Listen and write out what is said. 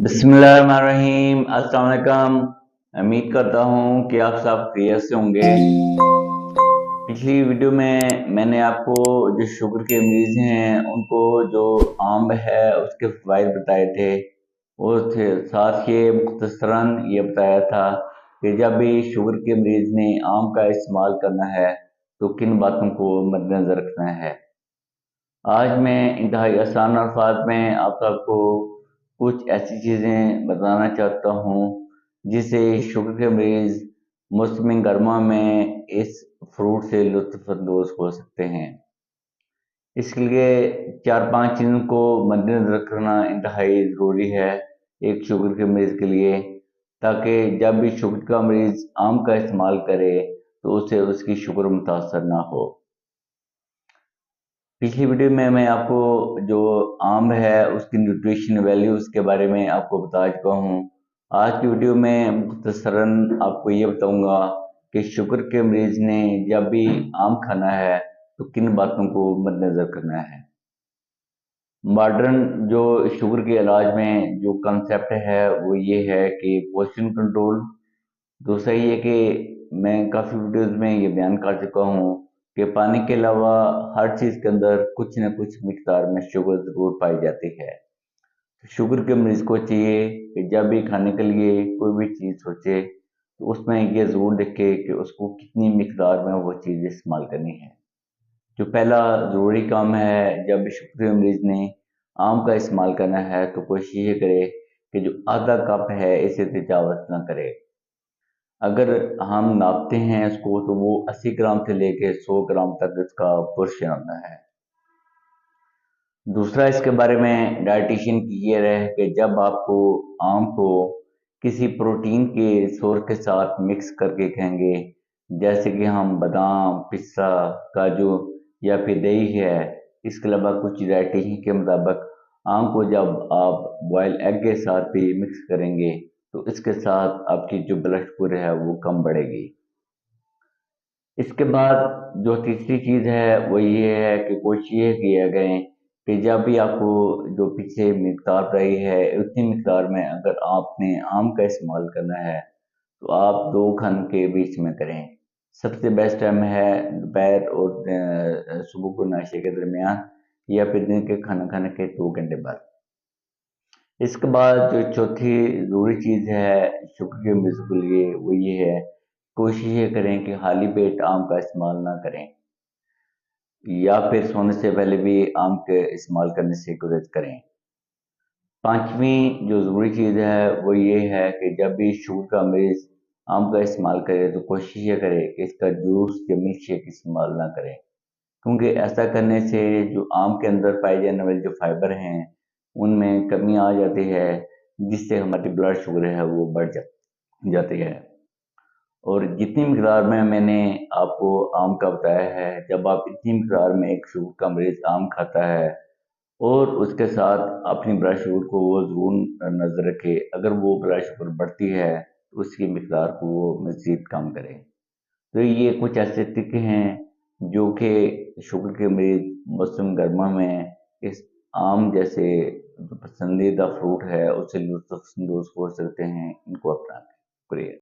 बिस्मिल्लाहिर्रहमानिर्रहीम। अस्सलाम वालेकुम। उम्मीद करता हूँ कि आप सब खैरियत से होंगे। पिछली वीडियो में मैंने आपको जो शुगर के मरीज हैं उनको जो आम है उसके फ़वाइद बताए थे और साथ ये मुख्तसरन ये बताया था कि जब भी शुगर के मरीज ने आम का इस्तेमाल करना है तो किन बातों को मद्देनज़र रखना है। आज मैं इंतहाई आसान अल्फाज में आप सबको कुछ ऐसी चीज़ें बताना चाहता हूँ जिससे शुगर के मरीज मौसम गर्मा में इस फ्रूट से लुत्फ़अंदोज़ हो सकते हैं। इसके लिए 4-5 चीज़ों को मद्देनज़र रखना इंतहाई ज़रूरी है एक शुगर के मरीज़ के लिए, ताकि जब भी शुगर का मरीज़ आम का इस्तेमाल करे तो उससे उसकी शुगर मुतासर ना हो। पिछली वीडियो में मैं आपको जो आम है उसकी न्यूट्रिशन वैल्यूज़ के बारे में आपको बता चुका हूँ। आज की वीडियो में मुख्तसरन आपको ये बताऊँगा कि शुगर के मरीज़ ने जब भी आम खाना है तो किन बातों को मद्देनज़र करना है। मॉडर्न जो शुगर के इलाज में जो कंसेप्ट है वो ये है कि पोर्शन कंट्रोल। दूसरा ये कि मैं काफ़ी वीडियोज़ में ये बयान कर चुका हूँ कि पानी के अलावा हर चीज़ के अंदर कुछ न कुछ मिक़दार में शुगर ज़रूर पाई जाती है। शुगर के मरीज़ को चाहिए कि जब भी खाने के लिए कोई भी चीज़ सोचे तो उसमें ये ज़रूर लिखे कि उसको कितनी मिक़दार में वो चीज़ इस्तेमाल करनी है। जो पहला ज़रूरी काम है जब भी शुगर के मरीज़ ने आम का इस्तेमाल करना है तो कोशिश ये करे कि जो आधा कप है इसे तजावज़ ना करे। अगर हम नापते हैं इसको तो वो 80 ग्राम से लेके 100 ग्राम तक इसका पोर्शन आता है। दूसरा इसके बारे में डायटीशियन की ये राय है कि जब आपको आम को किसी प्रोटीन के सोर्स के साथ मिक्स करके खाएंगे, जैसे कि हम बादाम, पिस्ता, काजू या फिर दही है, इसके अलावा कुछ डायटीशियन के मुताबिक आम को जब आप बॉयल एग के साथ भी मिक्स करेंगे तो इसके साथ आपकी जो ब्लड शुगर है वो कम बढ़ेगी। इसके बाद जो तीसरी चीज़ है वो ये है कि कोशिश ये किया करें कि जब भी आपको जो पीछे मिक़दार रही है उतनी मिक़दार में अगर आपने आम का इस्तेमाल करना है तो आप 2 खाने के बीच में करें। सबसे बेस्ट टाइम है दोपहर और सुबह को नाश्ते के दरमियान या फिर दिन के खाना खाने के 2 घंटे बाद। इसके बाद जो चौथी ज़रूरी चीज़ है शुगर के मरीज़ के लिए वो ये है, कोशिश ये करें कि खाली पेट आम का इस्तेमाल ना करें या फिर सोने से पहले भी आम के इस्तेमाल करने से गुरेज करें। पाँचवीं जो ज़रूरी चीज़ है वो ये है कि जब भी शुगर का मरीज़ आम का इस्तेमाल करे तो कोशिश ये करे कि इसका जूस या मिल्क शेक इस्तेमाल ना करें, क्योंकि ऐसा करने से जो आम के अंदर पाए जाने वाले जो फाइबर हैं उनमें कमी आ जाती है, जिससे हमारी ब्लड शुगर है वो बढ़ जाती है। और जितनी मिक़दार में मैंने आपको आम का बताया है, जब आप इतनी मिक़दार में एक शुगर का मरीज़ आम खाता है और उसके साथ अपनी ब्लड शुगर को वो ज़रूर नज़र रखे। अगर वो ब्लड शुगर बढ़ती है तो उसकी मिक़दार को वो मज़ीद कम करे। तो ये कुछ ऐसे तरीके हैं जो कि शुगर के मरीज़ मौसम गर्मा में इस आम जैसे जो पसंदीदा फ्रूट है उससे लुत्फ़ अंदोज़ हो सकते हैं। इनको अपनाएँ। शुक्रिया।